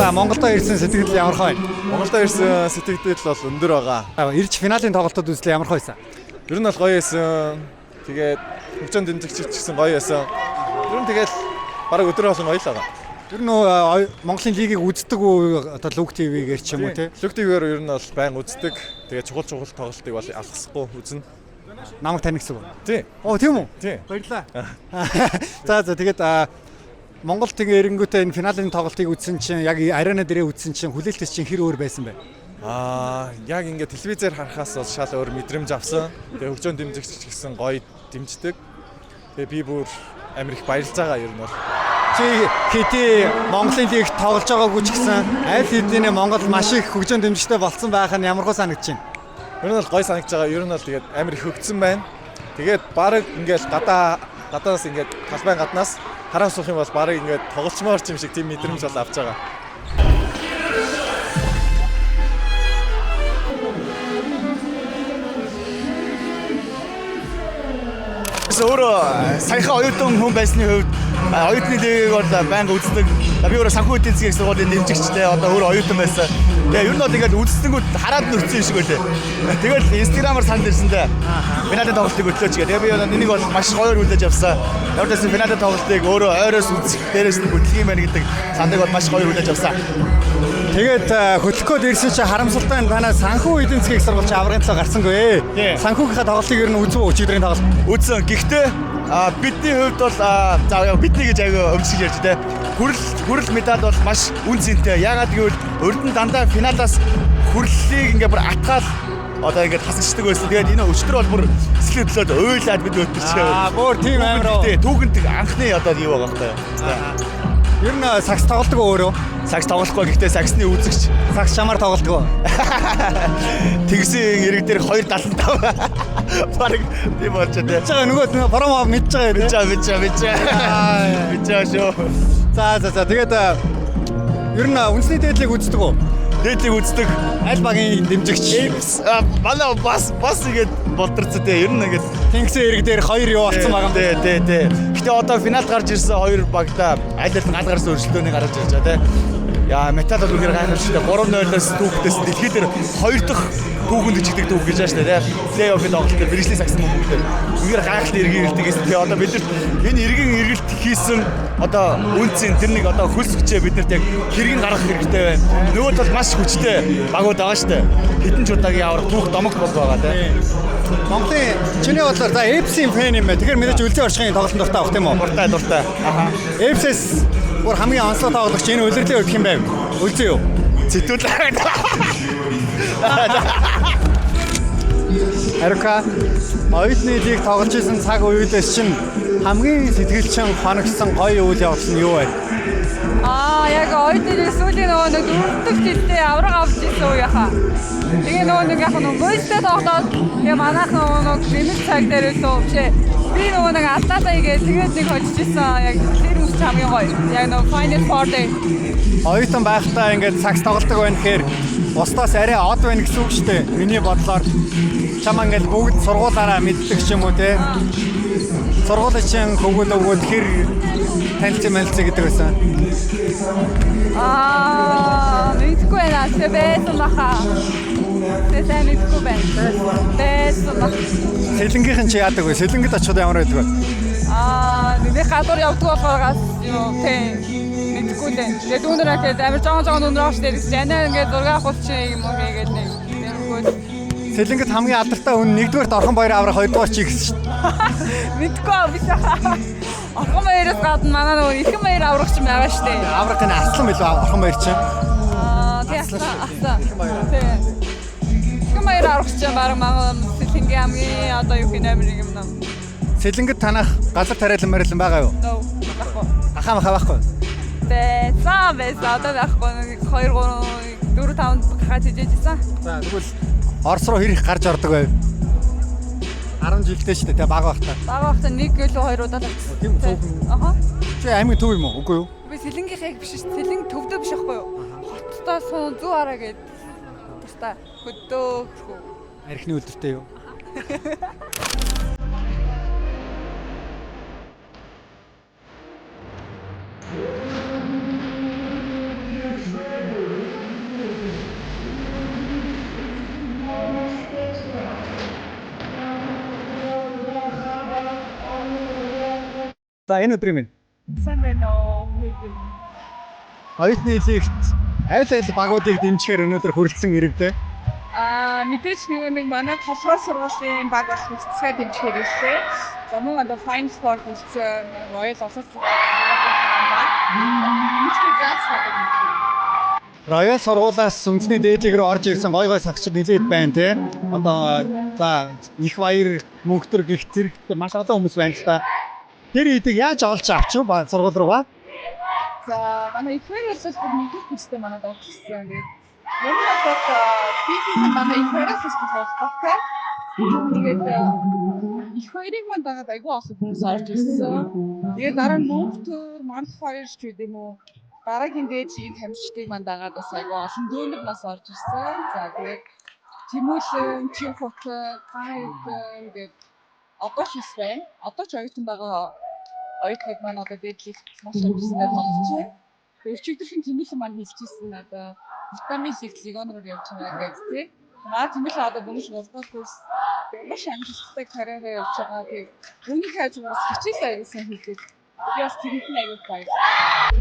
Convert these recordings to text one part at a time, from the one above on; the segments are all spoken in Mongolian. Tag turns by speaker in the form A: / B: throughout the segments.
A: За Монголдо ирсэн сэтгэл ямар хөө?
B: Монголдо ирсэн сэтгэл бол өндөр байгаа.
A: Ирж финалийн тоглолтод үзлээ ямар хөөсөн?
B: Ер нь бол гоё байсан. Тэгээд хөгжөөнд дэмжигч гэсэн гоё байсан. Ер нь тэгээд бараг өдөр болгон гоё л байгаа.
A: Ер нь Монголын лигийг үздэг үү одоо Лүг ТV-гээр ч юм уу те?
B: Лүг ТV-гээр ер нь бол байн үздэг. Тэгээд чухал тоглолтыг бол алгасахгүй үзнэ.
A: Намайг тань гэсэн үг.
B: Тий.
A: Оо тийм үү?
B: Тий.
A: Баярлалаа. За тэгээд Монгол тэгээ эренгүүтээ энэ финалийн тоглолтыг үзсэн чинь яг арена дээрээ үзсэн чинь хүлээлтс чинь хэр өөр байсан бэ?
B: Яг ингээд телевизээр харахаас бол шал өөр мэдрэмж авсан. Тэгээ хөгжөөнд дэмжигч гэсэн гоё дэмждэг. Тэгээ би бүр амар их баярлж байгаа ер нь бол.
A: Чи хэдий Монголын лиг тоглож байгаагүй ч гэсэн аль хэдийн Монгол маш их хөгжөөнд дэмжигчтэй болсон байх нь ямархуу санагдаж байна.
B: Ер нь бол гоё санагдж байгаа. Ер нь бол тэгээд амар их хөгжсөн байна. Тэгээд баг ингээд гадаас ингээд талбайн гаднаас хараа суух юм бол баг ингээд тоглолчмоор ч юм шиг тийм мэдрэмж бол авч байгаа.
C: Өөрөө саяхан оюутан хүн байсны хувьд оюутны лигийг бол байнга үздэг. Би өөрөө санхүү эдийн засгийн сургуулийн дэмжигчтэй одоо өөрөө оюутан байсан. Тэгээ ер нь бол ингээд үзсэнгүүд хараад нүцсэн шиг үлээ. Тэгэл инстаграмаар санд ирсэндээ финалийн тоглолтыг өглөөч гэх. Тэгээ би энийг бол маш гоёор хүлээж авсан. Ямар ч финалийн тоглолтыг өөрөө ойроос үзэх, дээрээс нь бүтлэх юм байна гэдэг сандыг бол маш гоёор хүлээж авсан.
A: Тэгээд хөтлөхөд ирсэн чинь харамсалтай нь танаа санхүү эдийн засгийн сургууль аврагын талаа гарсангүй. Санхүүгийнхаа тоглолтыг ер нь үзв үү өчигдрийн тоглолт?
C: Үзсэн. Гэхдээ бидний хувьд бол бидний гэж аяга өмсөж ярьж тэ. Хүрэл медаль бол маш үн цэнтэй. Яагаад гэвэл урд нь дандаа финалаас хүрллийг ингээ бүр атгаал одоо ингээд хасагчдаг байсан. Тэгээд энэ өчтөр бол бүр сэтгэл хөдлөлд уйлаад бид өтөрчээ.
A: Бүр тийм амар.
C: Түүхэнд анхны одоо юу байгаа байхгүй.
A: Ер нь сакс тоглодог өөрөө.
C: Сакс тоглохгүй гэхдээ саксны үзэгч.
A: Сакс чамаар тоглодог.
C: Тэгсэн ирэг дээр 275. Бараг тийм болж байна.
A: Чага нөгөө бороо мэдж байгаа юм.
C: Мэдж шүү.
A: За тэгээд ер нь үндэсний дээдлийг үздэг үү?
C: Дээдлийг үздэг.
A: Аль багийн дэмжигч?
C: Манай бас игээд болторцоо те. Ер нь ингээд
A: Тэнгисийн ирэг дээр 2 юу болсон байгаа юм.
C: Тий. Гэтэ одоо финалд гарч ирсэн 2 багта аль аль гал гарсан өрсөлдөөнийг гаргаж ирж байгаа те. Яа метал бол үнээр гайхамшигтай 3-0-оос түүхтээс дэлхийд дээр 2 дахь түүхэнд ижигдэг түүх гэж байна шүү дээ. Плей-оффын тоглолт дээр бэрхшлийн сагсан мөн бүгд. Үнээр гайхалтай эргийн эргэлтийг хийсэн. Тэгээ одоо бид нар энэ эргийн эргэлт хийсэн одоо үнцэн тэр нэг одоо хөлс хүчээ бид нарт яг хэргийг гаргах хэрэгтэй байна. Нөгөөд бол маш хүчтэй багууд байгаа шүү дээ. Хэдэн ч удаагийн аврах түүх домогт бол байгаа те.
A: Монголын чиний бодлоор за FC-ийн фэн юм байна. Тэгэхээр мэдээж үлзий орчхын тоглолтын дуртай авах тийм үү?
C: Дуртай.
A: FC-с бүр хамгийн онцлог тоглогч энэ үлрэлийн өгөх юм байв. Үлзий юу?
C: Зэтүүлээ.
A: Арука оюутны лиг тоглож исэн цаг үеэс чинь хамгийн сэтгэлчин хоногсон гоё үйл явдал нь юу вэ?
D: Яг оюутны сүүлийн нөгөө нэг дөрөвдөг жилдээ авраг авч ирсэн үе хаа. Тэгээ нөгөө яг мөстэй тоглоод тэгээ манайх нөгөө гэмэл цаг дээр үлээ бишээ. Би нөгөө нэг алдаатаа игээд тэгээд нэг хочж ирсэн. Яг тэр үс хамгийн гоё. Яг нөгөө Final Four дээр
A: Оюутан байхдаа ингээд сакс тоглодог байх гэхээр бусдаас арай од байна гэсэн үг шүү дээ. Миний бодлоор чамаа ингээд бүгд сургуулаараа мэддэг ч юм уу те. Сургуулийн чинь хөвгөл өгөөд хэр танилцсан гэдэг байсан.
D: мэдгүй байна. Тэбэсэн баха. Тэсэн мэдгүй байна. Бэсэн баха.
A: Сэлэнгийнхэн чи яадаг вэ? Сэлэнгэд очиод ямар байдаг вэ?
D: Нэг гадуур явдаг болохоос юу тийм мэдгүй дээ. Тэгээд дүүнэрээ тэгээд амар жоон дүүнэр авч дээрээс жанаа ингээд зураг авах чи юм уу гэдэг нэг тиймгүй.
A: Сэлэнгэд хамгийн алдартай хүн 1-р орхон баяр аврах 2-р чи гэсэн шүү дээ.
D: Мэдгүй биш. Орхон баяраас гадна манай нөгөө ихэнх баяр аврах ч байгаа шүү дээ.
A: Аврах энэ аслан билүү орхон баяр чинь?
D: Тийм аслан. Тийм. Ихэнх баяр аврах ч бараг манай Сэлэнгийн хамгийн одоо юу гэх нэмэр юм нам.
A: Сэлэнгэд танах газар тариалан барилан байгаа юу?
D: Баггүй.
A: Ахаа байхгүй.
D: Байсан одоо байхгүй 2 3 4 5 гахаж ижижсэн.
A: За тэгвэл Орос руу хэр их гарч ордог байв? 10 жилдээ шүү дээ, баг багтаа.
D: Баг багтаа 1 гэлөө 2 удаа тавьчихсан.
A: Тийм цөөхөн.
D: Аха.
A: Чи аймаг төв юм уу? Үгүй юу?
D: Би Сэлэнгийнх яг биш шүү. Сэлэнг төвдөө биш байхгүй юу? Хоттой суун зүү хараа гээд тустаа хөдөө хөрхөө.
A: Архины үлдэртэй юу? За энэ өдрийн минь.
D: Сайн байна уу?
A: Оюутны лигт айл багуудыг дэмжихээр өнөөдөр хүрэлцэн ирвдэ.
D: Мэдээж нэг манай толгой сургуулийн баг бас хэвчээ дэмжих хэрэгтэй. За мөн одоо Fine Sport гэсэн Royal Office
A: Роял сургуулиас үндэсний дээдлэг рүү орж ирсэн гой сагчид нэлээд байна те. Одоо за их баяр мөнгөтөр гихт зэрэгт маш олон хүмүүс байна л та. Тэр хэдийг яаж олж авчих вэ сургууль руу ба?
D: За манай ихээрээс бол нэгдүгээр курстэй манай дагчсан гэдэг. Ер нь бол бизнес манай ихээрээс болчихсон. Тэгээд их хоёрыг мань дагаад айгүй олон хүмүүс орж ирсэн. Тэгээд дараа нь мөнгөтөр манх хоёр ч гэдэг юм уу. Дараагийн дээжийн тамирчдыг мань дагаад бас айгүй олон дүүнер нас орж ирсэн. За тэгээд Тимүүлэн, Чинхот, Кайт гэдэг одоо ч бас байна. Одоо ч оюутан байгаа оюутнууд маань одоо дээдлийг маш амжилттай болгож байна. Тэгээд өчигдөрхөн Тимүүлэн маань хэлчихсэн одоо витамин лигоноор явж байгаа гэдэг тийм. Тимүүлэн одоо бүгд 3 дахь курс маш амжилттай карьераа явж байгаа. Тэгээд үүнийг хайж бас хичээл аяасан хийдэг. Би бас тэрнээ аягүй баярлалаа.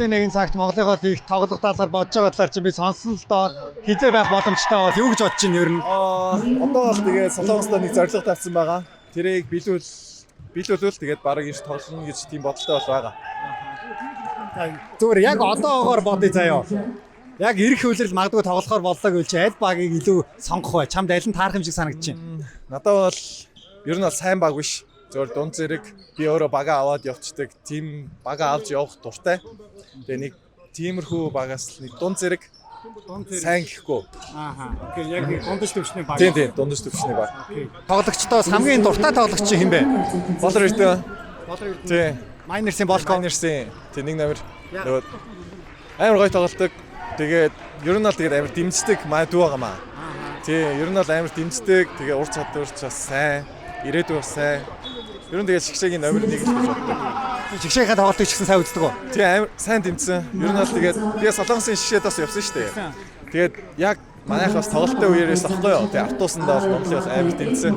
A: Нэгэн цагт Монголынхоо лиг тоглох талаар бодож байгаа талаар чи би сонсон л доо хизээ байх боломжтой бол юу гэж бодож байна ер нь?
B: Одоо бол тэгээд Солонгостой нэг зорилго тавьсан байгаа. Тэрийг биелүүлвэл тэгээд бараг ирж тоглоно гэж тийм бодолтой бол байгаа.
A: Зүгээр яг одоогоор бодъё заяа. Яг ирэх үйлрэл магадгүй тоглохоор боллоо гэвэл чи аль багийг илүү сонгох вэ? Чамд аль нь таарах юм шиг санагдаж байна.
B: Надад бол ер нь бол сайн баг биш. Зөвхөн дунд зэрэг би өөрөө бага аваад явцдаг. Тим бага авч явах дуртай. Тэгээ нэг тиймэрхүү багаас нэг дунд зэрэг сайн гэхгүй.
A: Окей, яг нэг дундаж төвчний баг.
B: Тийм, дундаж төвчний баг.
A: Тоглогчдоос хамгийн дуртай тоглогч хин бэ?
B: Болор ирдэ. Тийм.
A: Майнерсын Болко.
B: Майнерсын. Тийм нэг номер. Нөгөө амар гоё тоглолдог. Тэгээд ер нь бол тэгээд амар дэмждэг маа дүү байгаамаа. Тийм, ер нь бол амар дэмждэг. Тэгээ ур чадварч бас сайн. Ирээдүй бас сайн. Ер нь тэгээд шигшээгийн номер 1 гэж боддог.
A: Шигшээгийн тоглолтыг ч гэсэн сайн үздэг үү?
B: Тийм амар сайн дэмжсэн. Ер нь бол тэгээд би Солонгосын шигшээд бас явсан шүү дээ. Тэгээд яг манайх бас тоглолтын үеэрээс ахгүй юу. Тэгээд автуусандаа бол Монголын бас амар дэмжсэн.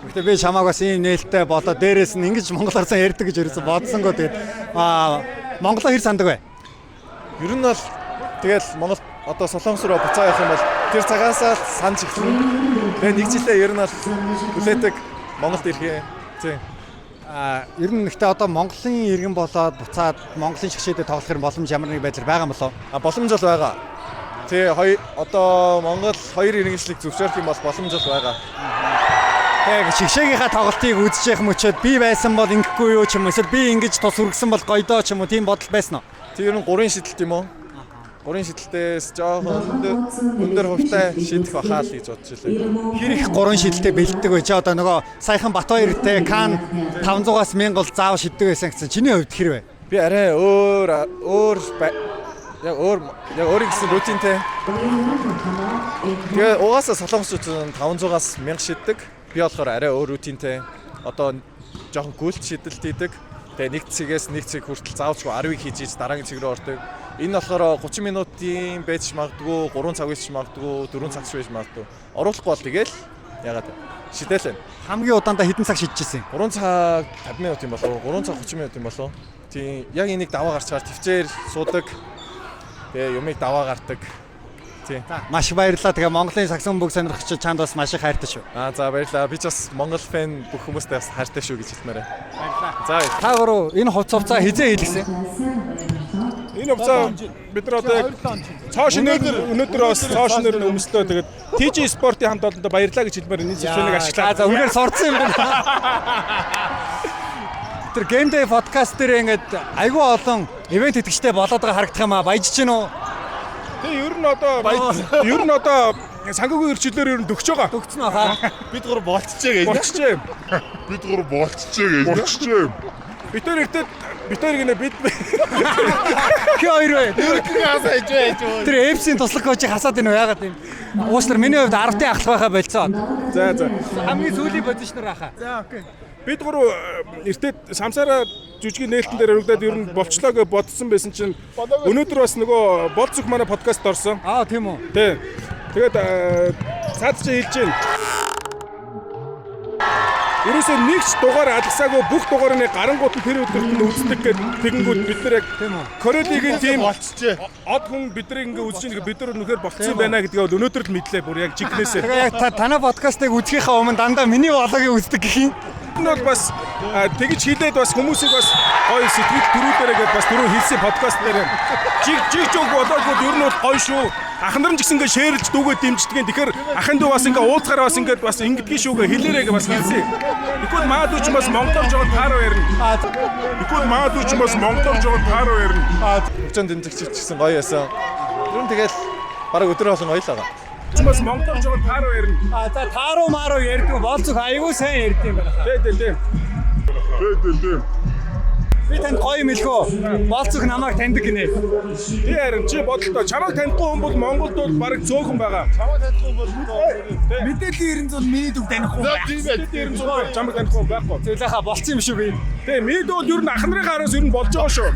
A: Гэхдээ би чамааг бас ийм нээлттэй болоо дээрээс нь ингэж монголоор сайн ярьдаг гэж ерөөсө бодсонгүй тэгээд монголоо хэр сандаг вэ?
B: Ер нь бол тэгээд Монгол одоо Солонгос руу буцаа явах юм бол тэр цагаасаа санаж эхэлнэ. Тэгээд нэг жилээ ер нь бол хүлээдэг Монголд ирэхээ. Тийм.
A: Ер нь гэхдээ одоо Монголын иргэн болоод буцаад Монголын шгшээдээ тоглох юм боломж ямар нэг байдлаар байгаа юм болов?
B: Боломж бол байгаа. Тэгээ одоо Монгол хоёр иргэншлиг зөвшөөрөх юм бол боломж бол байгаа.
A: Яг шгшээгийнхаа тоглолтыг үзэж явах мөчөөд би байсан бол ингэхгүй юу ч юм уу эсвэл би ингэж тус үргэсэн бол гоё доо ч юм уу тийм бодол байсан уу?
B: Тэр ер нь 3 шидэлт юм уу? 3 шидэлтээс жоохон өндөр хувьтай шийдэх бахаа л гэж бодож байлаа.
A: Хэр их 3 шидэлтэй бэлддэг вэ? Чи одоо нөгөө саяхан Батбаяртэй Кан 500-аас 1000 бол заав шиддэг байсан гэсэн. Чиний хувьд хэр вэ?
B: Би арай өөр гэсэн рутинтэй. Тэгээ угаасаа солонгосчууд 500-аас 1000 шиддэг. Би болохоор арай өөр рутинтэй. Одоо жоохон гүйлт шидэлт хийдэг. Тэгээ нэг цэгээс нэг цэг хүртэл заавчгүй 10-ыг хийж дараагийн цэг рүү ордог. Энэ болохоор 30 минутын байж магадгүй, 3 цаг байж магадгүй, 4 цаг байж магадгүй. Оруулахгүй бол тэгэл ягаад шидэл байна.
A: Хамгийн удаандаа хэдэн цаг шидчихсэн?
B: 3 цаг 50 минут юм болов уу? 3 цаг 30 минут юм болов уу? Тийм яг энийг даваа гарчаар төвчээр суудаг. Тэгээ юмыг даваа гардаг. Тийм.
A: Маш баярлалаа. Тэгээ Монголын саксон бүг сонирхогч чанд бас маш их хайртай шүү.
B: За баярлалаа. Би ч бас Монгол фэн бүх хүмүүстээ бас хайртай шүү гэж хэлмээрээ.
A: Баярлалаа. За та гурав энэ хувцас хизээ хийлгсэн?
E: Энэ хувцас бид нар одоо яг өнөөдөр бас цоошнөр өмслөө. Тэгээд TG Sport-ийн хамт олондоо баярлалаа гэж хэлмээр энэ зөвшөөрлийг ашиглаад.
A: За үнээр сурцсан юм байна. Тэр Game Day podcast дээр ингээд айгүй олон ивент идэвчтэй болоод байгаа харагдах юм аа. Баяжж гин үү?
E: Тэгээ ер нь одоо санхүүгийн эрхчлөлөөр ер нь дөгч байгаа.
A: Дөгцөн баха.
E: Бид гур болцчихжээ гэж. Бид хоёр гинэ бид
A: Хи хоёр вэ? Тэр FC-ийн туслах коучийг хасаад ийн үү яагаад юм? Уучлаар миний хувьд 10-ын ахлах байхаа болцоо.
B: За.
A: Хамгийн сүүлийн позишнер ахаа.
E: За окей. бид гурав эртээ самсараа жүжигийн нээлтэн дээр өргөдөд ер нь болчлоо гэж бодсон байсан чинь өнөөдөр бас нөгөө болцох манай подкаст орсон.
A: Тийм үү.
E: Тий. Тэгээд цаад чи хэлж байна. Ерөөсөө нэг ч дугаар алгасаагүй бүх дугаарыг гарангуут нь тэр өдөрт нь үздэг гэдэг тэгэнгүүт бид нар яг Корелигийн тим
C: болчихжээ.
E: од хүн биднийг ингээ үзэж байгаа бид нар үнэхээр болцсон байна гэдгээ бол өнөөдөр л мэдлээ бүр яг жигнэсээ.
A: Тэгээ яг танай подкастыг үзэхийнхаа өмнө дандаа миний влогийг үздэг гэх юм.
E: Энэ бол бас тэгж хилээд бас хүмүүсийг бас гоё сэтгэл төрүүлээрээ гэдээ бас түрүү хэлсэн подкаст дээр жиг жог болоогүй ер нь бол гоё шүү. Ахнар нь ч гэсэн ингээ шеэрлж дүүгээ дэмждэг. Тэгэхээр ахын дүү бас ингээ уулзахаар бас ингээ бас ингэдэггүй шүүгээ хэлээрээ бас хэлсэн. Тэгвэл магадгүй ч бас монголоор жоо тааруу ярина. Тэгвэл магадгүй ч бас монголоор жоо тааруу ярина.
B: Хөгжин тэмцэгч гэсэн гоё байсан. Ер нь тэгэл бараг өдрөө болсон гоё л байгаа.
E: Бас монголоор жоо тааруу ярина.
A: За тааруу мааруу ярьдаг болцох аягүй сайн ярьд юм байна.
E: Тий.
A: Би танд гоё мэлхөө. Болцох намайг таньдаг гинэ.
E: Тий харин чи бодлоо. Чамайг танихгүй хүн бол Монголд бол бараг зөөхөн байгаа. Чамайг танихгүй хүн бол
C: Мэдээллийн 900 миний дүг танихгүй байх.
E: тийм ээ. Чамайг танихгүй хүн байхгүй.
A: Зөвлөхө болцсон юм шүү би.
E: Тий мэд бол ер нь ах нарын хараас ер нь болж байгаа шүү.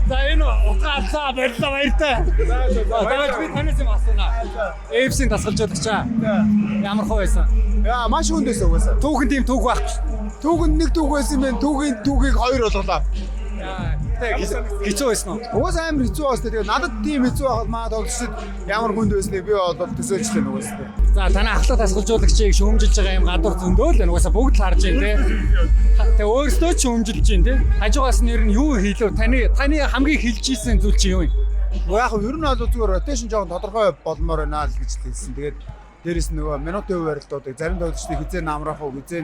A: За энэ утгаалцаа барьлаа баяртай. За би танаас юм асууна. FC-ийн тасгалжуулагчаа. Ямар хөө байсан?
C: Яа, маш хүндэс угаасаа.
A: Түүхэн тийм түүх байх.
C: Түүхэнд нэг түүх байсан юм байна. Түүхийн түүхийг хоёр болголоо.
A: Хэцүү байсан уу?
C: Угаасаа амар хэцүү байна. Тэгээ надад тийм хэцүү байхад маа тоглогчид ямар хүнд байсныг би бол төсөөлжлээ угаасаа.
A: За танай ахлах тасгалжуулагчийг шүүмжилж байгаа юм гадуур зөндөө л байна. Угаасаа бүгд л харж байна те. Тэгээ өөрсдөө ч шүүмжилж байна те. Хажуугаас нь ер нь юу хийлөө? Таны хамгийн хэлж ийсэн зүйл чи юу юм?
C: Яг нь ер нь бол зүгээр ротейшн жоохон тодорхой болмоор байна л гэж хэлсэн. Тэгээд дээрэс нь нөгөө минутын хуваарилтуудыг зарим тоглогчдыг хизээ намраах уу, хизээ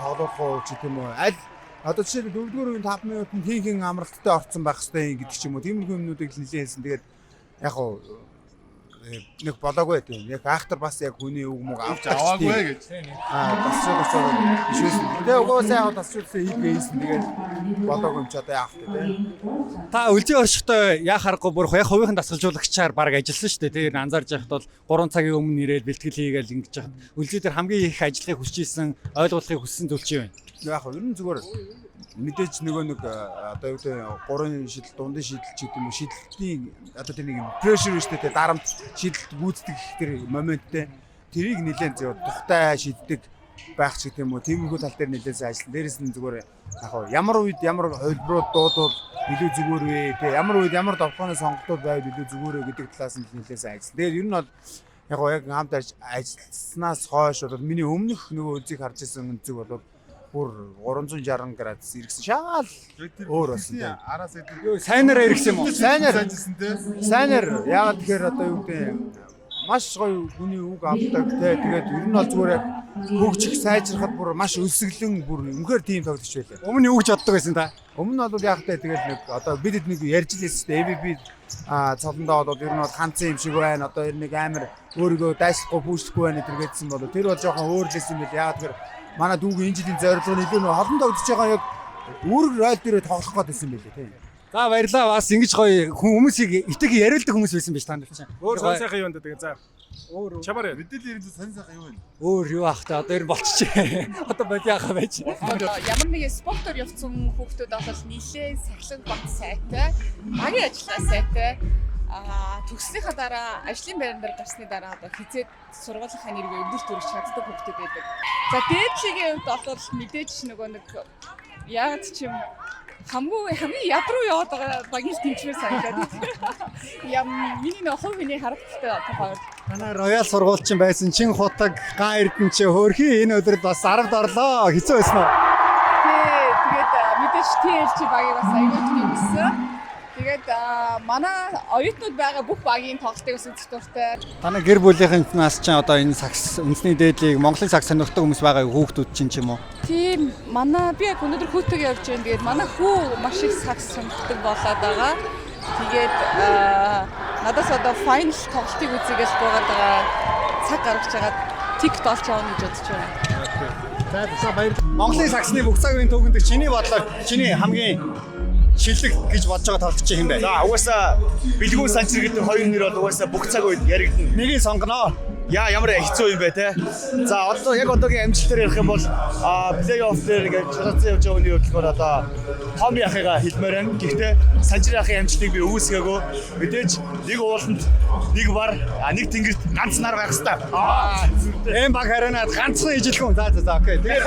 C: тоглох уу ч гэдэм үү. Аль одоо жишээ нь 4-р үеийн 5 минутанд хин амралттай орцсон байх хэрэгтэй гэдэг ч юм уу. Тиймэрхүү юмнуудыг л нэлээд хэлсэн. Тэгээд яг уу нэг болоогүй тийм. Яг ахтар бас яг хүний үг мөг авч аваагүй гэж. Бас цогцоо биш үү. Тэгээ угаасаа яг бас үгүй хийгээсэн. Тэгээд болоогүй юм ч одоо яах вэ тийм.
A: Та үлзий оршихтой яа харахгүй бүр яг хувийнхан дасгалжуулагчаар баг ажилласан шүү дээ. Тэгээд анзаарж байхад бол 3 цагийн өмнө ирээд бэлтгэл хийгээл ингэж яхад үлзий дээр хамгийн их ажлыг хүсэж исэн, ойлгуулахыг хүссэн зүйл чи юу вэ?
C: Яг ер нь зүгээр мэдээж нөгөө нэг одоо юу гэдэг 3 шидэл дундын шидэл ч гэдэг юм уу шидэлтийн одоо тэр нэг прешэр шүү дээ дарамт шидэлт гүйцэтгэх тэр моменттэй тэрийг нэлээд зөв тухтай шиддэг байх ч гэдэг юм уу тиймэрхүү тал дээр нэлээд ажилласан. Дээрээс нь зүгээр яг ямар үед ямар хөлбрууд дуудвал илүү зүгээр вэ те ямар үед ямар довтлооны сонголтууд байвал илүү зүгээр вэ гэдэг талаас нь нэлээд ажилласан. Тэгээд ер нь бол яг хамт ажилласнаас хойш бол миний өмнөх нөгөө үзийг харж исэн үнцэг бол бүр 360 градус иргэсэн шаал өөр болсон тийм.
B: Араас идэв.
A: Юу сайнаар иргэсэн юм уу?
C: Сайнаар яагаад тэгэхээр одоо юу гэдэг маш гоё хүний үг авдаг тэгээд ер нь бол зүгээр яг хөгжих сайжрахад бүр маш өсөглөн бүр үнэхээр тийм тоглож байлаа.
A: Өмнө юу гэж боддог байсан та?
C: Өмнө нь бол яг тэгээд нэг одоо бид нэг ярьж лээсэн шүү дээ. ABB цолондоо бол ер нь бол ганцхан юм шиг байна. Одоо нэг амар өөрийгөө дайсахгүй пүүшлэхгүй байна гэдэргээдсэн бол тэр бол жоохон өөр лээсэн юм байл. Яагаад тэгэхээр манай дүүгийн энэ жилийн зорилго нь илүү нөө холон тогтож байгаа яг үүрэг ройл дээрээ тоглох гээд байсан байлээ тийм.
A: За баярлаа. Бас ингэж гоё хүмүүсийг итэг яриулдаг хүмүүс байсан биш танд чинь.
E: Өөр сон сайхан юм даа тэгээ за.
A: Өөр
E: Чамаар
B: Мэдээллийн 900 сонь сайхан юм байна.
A: өөр юу ах та одоо ер нь болчихжээ. Одоо бодяаха байж.
F: Ямар нэгэн спортоор явсан хүүхдүүд бол нийлээ сахилга бат сайтай, багийн ажиллагаа сайтай. Төгснөхийн дараа ажлын байран дээр гарсны дараа одоо хизээд сургуулийнхаа нэргээ өвдөлт өргөж чаддаг хүүхдүүд байдаг. За дээдлийн хувьд бол мэдээж нөгөө нэг яг ч юм хамгийн ядруу яваад байгаа багийн тэмчмээр санагдаад. Миний нэг хувь хүний харагдaltaй одоо хоёр.
A: Манай Роял сургууль чинь байсан чин хутаг ган эрдэнэ чи хөөрхи энэ өдрөд бас 10-д орлоо. Хэцүү байсан уу?
F: Тэгээд мэдээж TLG багийг бас аягүй тэмсэн. Тэгээд манай оюутнууд байгаа бүх багийн тоглолтыг бас үзэх дуртай.
A: Манай гэр бүлийнхэнээс ч одоо энэ сакс үндэсний дээдлийг Монголын сакс сонирхдаг хүмүүс байгаа хүүхдүүд чинь ч юм уу?
F: Тийм манай би яг өнөөдөр хүүтэйг явж байна. Тэгээд манай хүү маш их сакс сонирхдаг болоод байгаа. Тэгээд надаас одоо файнал тоглолтыг үзьгээл буугаад байгаа цаг гаргаж байгаа TikTok явна гэж бодож байна.
A: За баяр. Монголын саксны бүх цагийн төвөнд чиний бодлоор чиний хамгийн шилэг гэж бодож байгаа тоглогч хэм бэ?
C: За угаасаа бэлгүүн санчир гэдэг хоёр нэр бол угаасаа бүх цаг үед яригдана.
A: Нэгийг сонгоно.
C: ямар хэцүү юм бэ те. За одоо яг одоогийн амжилтаар ярих юм бол плей-офф дээр ингээд шалгацсан явж байгаа үний хөдөлгөөр одоо Томи ахыгаа хэлмээр байна. Гэхдээ Санжир ахын амжилтыг би өвөөсгөөгүй. Мэдээж нэг ууланд нэг бар нэг тэнгэрт ганц нар байх хэвээр.
A: Эм баг харинаад ганцхан ижилхэн. За окей. Тэгээд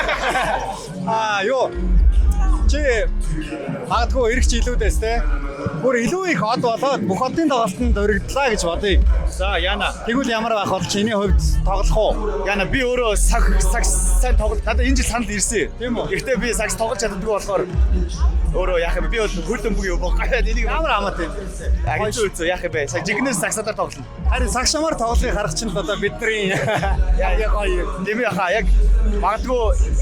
A: юу чи магадгүй эргэж илүүдээс те бүр илүү их од болоод бүх одын тоглолтод өргөдлөө гэж бодъё.
C: За Яна.
A: Тэгвэл ямар байх бол чиний хувьд тоглох уу?
C: Яна би өөрөө сакс сайн тоглож надад энэ жил санал ирсэн.
A: Тийм үү?
C: Гэхдээ би сакс тоглож чаддаггүй болохоор өөрөө яах юм би бол хөлөн бүг юм байна. Энийг
A: Ямар хамаатай юм.
C: агч үзөө яах юм бэ? Сая жигнэс саксадаар тоглоно.
A: Харин сагшамаар тоглохыг харах чинь одоо бидний
C: Яг гоё. Дэмий хаа яг магадгүй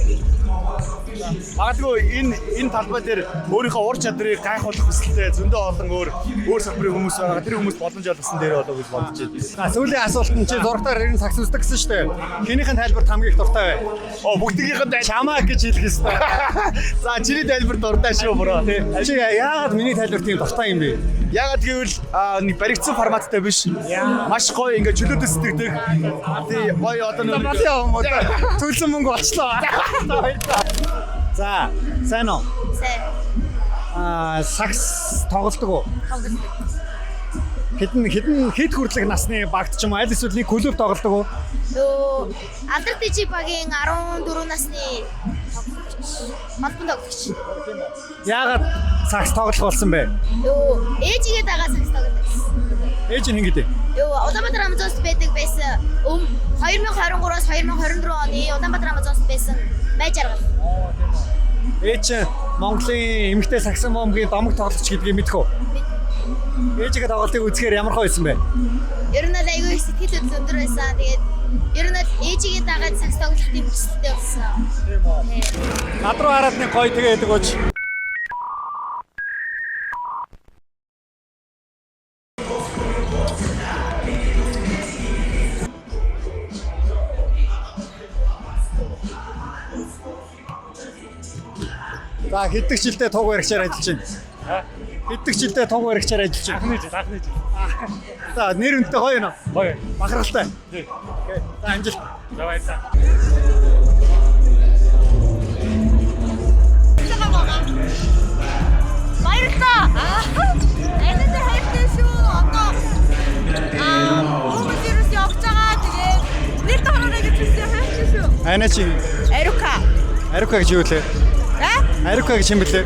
C: энэ талбай дээр өөрийнхөө ур чадрыг гайхуулах хүсэлтэй зөндөө олон өөр салбарын хүмүүс байгаа. Тэр хүмүүс боломж олгосон дээр болоо гэж бодож байна.
A: Сүүлийн асуулт нь чи зургатаар ирэн сагс үздэг гэсэн шүү дээ. Хинийхэн тайлбарт хамгийн их дуртай бай.
C: Бүгдийнх нь
A: Чамаа гэж хэлэх ёстой.
C: За чиний тайлбар дуртай шүү бро.
A: Чи яагаад миний тайлбар тийм дуртай юм бэ?
C: Ягаад гэвэл нэг баригдсан форматтай биш. Маш гоё ингээд чөлөөтэй сэтгэдэг. Тий гоё одоо нэг
A: Төлсөн мөнгө очлоо. За, сайн уу?
G: Сайн.
A: Сагс тоглодог уу?
G: Тоглодог.
A: Хэд хүртэлх насны багт ч юм уу аль эсвэл нэг клуб тоглодог уу?
G: Yoo Алдар Дижи багийн 14 насны тоглогч.
A: Яагаад сагс тоглох болсон бэ?
G: Yoo ээжигээ дагаа сакс тоглодог гэсэн.
A: Ээж нь хэн гэдэг?
G: Yoo Улаанбаатар Амазонс байдаг байсан. 2023-аас 2024 оны Улаанбаатар Амазонс байсан. Байж аргал.
A: Ээж Монголын эмэгтэй саксофонгийн домог тоглогч гэдгийг мэдэх үү? Ээжигээ тоглолтыг үзэхээр ямар гоё байсан бэ?
G: Ер нь айгүй их сэтгэл өндөр байсан. Тэгээд ер нь ээжигээ дагаад сакс тоглохын хүсэлтэй болсон.
A: Тийм үү. Над руу хараад нэг гоё тэгээд өгөөч. За хэддэг жилдээ туг баригчаар ажиллаж байна. Хэддэг жилдээ туг баригчаар ажиллаж байна.
E: Анхны жил.
A: За нэр үнэтэй гоё нөө.
E: Гоё.
A: Бахархалтай.
E: Тий.
A: Окей. За амжилт.
E: За баярлалаа.
H: Баярлалаа. Энд хайртай шүү. Одоо хүмүүс ирээс явж байгаа. Тэгээд нэр тохиолыг хэлсэн хайртай шүү.
A: Айна чи
H: Арука.
A: Арука гэж юу лээ? Арука гэж юм бэлээ?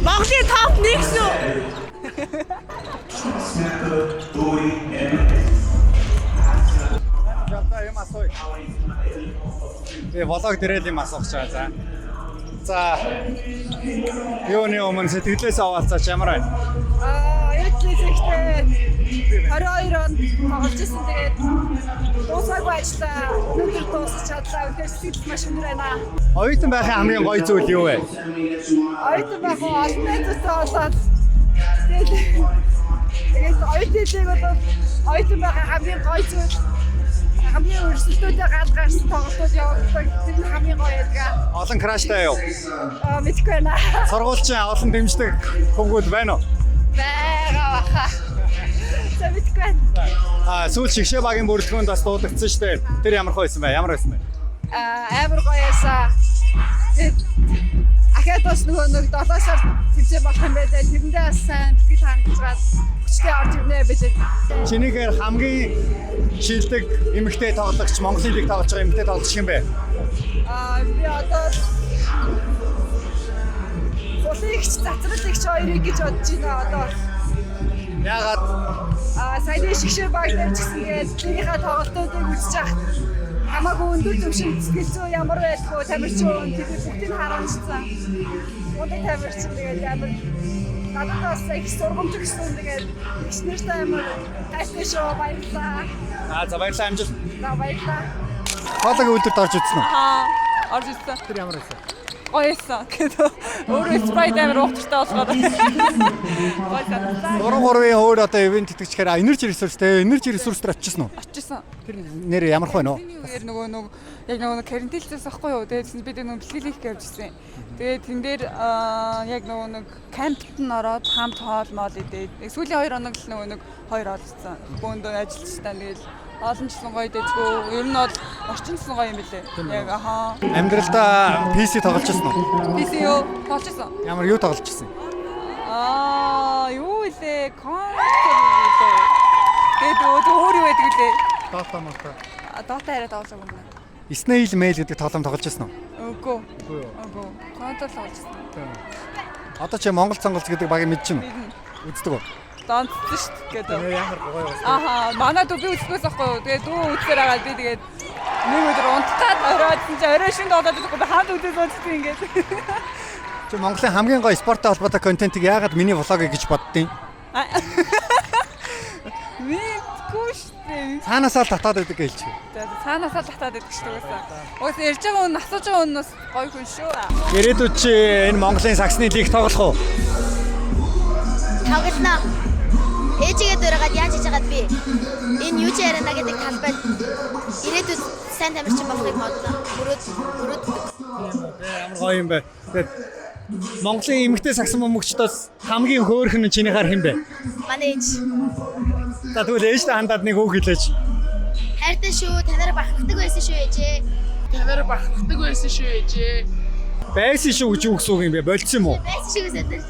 H: Монголын топ 1 шүү.
A: За юм асууя. Влог дээрэл юм асуух чаа за. За юуны өмнө сэтгэлээс аваалцаач ямар байна?
D: Яг л ихтэй 22 онд тоглож ирсэн. Тэгээд дуусаагүй ажиллаа. Өнөөдөр дуусч чадлаа. Тэгэхээр сэтгэл маш өндөр байна.
A: Оюутан байхын хамгийн гоё зүйл юу вэ?
D: Оюутан байх уу? Олон найзтай болоод тэгээд оюутнуудыг бол оюутан байхын хамгийн гоё зүйл. Хамгийн өрсөлдөөтэй галгарсан тоглолтууд явуулдаг. Тэр нь хамгийн гоё байдаг.
A: Олон краштай юу?
D: Мэдгүй байна.
A: Сургуульчин олон дэмждэг хөвгүүд байна уу?
D: Бага баха. За мэдгүй байна.
A: Сүүл шигшээ багийн бүрэлдэхүүнд бас дуудагдсан шүү дээ. Тэр ямар байсан бэ? Ямар байсан бэ?
D: Амар гоё ясаа. Ахаад бас нөгөө 7 сар төвчөө болох юм байлаа. Тэрэндээ бас сайн бэлтгэл хангацгаад хүчтэй орж ирнэ бидээ.
A: Чинийхээр хамгийн шилдэг эмэгтэй тоглогч Монголын лиг тоглож байгаа эмэгтэй тоглогч юм бэ?
D: Би одоо Солигч цацралгч хоёрыг гэж бодож байна одоо.
A: Яагаад
D: Сайн шигшээ баг дээр ч гэсэн тэгээд лигийнхаа тоглолтуудыг үзэж явах хамаагүй өндөр түвшин сэтгэл зүй ямар байдгүй тамирчин тэгээд бүгдийг харамжсан. Өндөр тамирчин тэгээд ямар надад бас их сургамж өгсөн тэгээд ихнэртэй амар хайртай шүү баярлалаа.
A: за баярлалаа амжилт.
D: За баярлалаа.
A: Хоолойг өдөрт орж үзсэн үү?
D: Орж ирсэн.
A: Тэр ямар байсан?
D: Гоёсэн. Гэдэг өөрөө спрайт амар уухтартай болохоор. Гоёсэн.
A: 3-3-ийн өөр одоо ивент тэтгэжхээр energy resource дээр очижсэн үү?
D: Очижсэн.
A: Тэр нэр ямар хөө нөө?
D: Тэрний үеэр нөгөө карантинлээс ахгүй юу. Тэгээд бид нөгөө бэлтгэл хийх гэж явжсэн. Тэгээд тэн дээр яг нөгөө кампт нь ороод хамт хоол моол идээд сүүлийн 2 хоног л нөгөө хоёр олцсон. Бөөндөө ажиллаж таа. Тэгээд Олон жилийн гоё дэжгүй. Ер нь бол орчинсан гоё юм билээ. Яг ахаа.
A: Амьдралдаа PC тоглож ирсэн үү?
D: PC юу? Болчихсон.
A: Ямар юу тоглож ирсэн?
D: Юу илээ? Контер илээ. Тэгээд өөр юу байдаг үлээ?
A: Dota мата.
D: Dota яриад тоглож байгаа юм байна.
A: Snail Mail гэдэг тоглоом тоглож ирсэн үү?
D: Үгүй. Үгүй. Контер тоглож ирсэн.
A: Одоо чи Монгол цонголц гэдэг багийг мэдчихэв үү? Үздэг үү?
D: Донцсон шүү дээ гэдэг.
A: Ямар гоё байна.
D: Аха, манай дүү би үзчихээс ахгүй юу. Тэгээд дүү үзээр агаад би тэгээд нэг өдөр унтгаад оройдсон чи орой шинэ додоод би хаанд үзээс үзсэн ингээд.
A: Чи Монголын хамгийн гоё спорттой холбоотой контентыг яагаад миний влогыг гэж боддیں۔
D: Мэдгүй шүү дээ.
A: Цаанаасаа л татаад байдаг гэлч.
D: Цаанаасаа л татаад байдаг шүү дээ. Уус ярьж байгаа хүн асууж байгаа хүнээс гоё хүн шүү.
A: Ирээдүйд чи энэ Монголын саксны лиг тоглох уу?
G: Тоглоно. Ээжигээ дөрөгаад яаж хийж байгаад би энэ юу ч яриана гэдэг талбайд ирээдүйд сайн тамирчин болохыг бодлоо. Мөрөөд.
A: Ямар гоё юм бэ. Тэгээд Монголын эмэгтэй саксон бөмбөгчдөөс хамгийн хөөрхөн нь чиний хар хэм бэ?
G: Манай ээж.
A: За тэгвэл ээжтэй хандаад нэг үг хэлээч.
G: Хайртай шүү. Танаар бахархдаг байсан шүү ээжээ.
A: Байсан шүү гэж юу гэсэн үг юм бэ? Болцсон юм уу?
G: Байсан шүү гэсэн.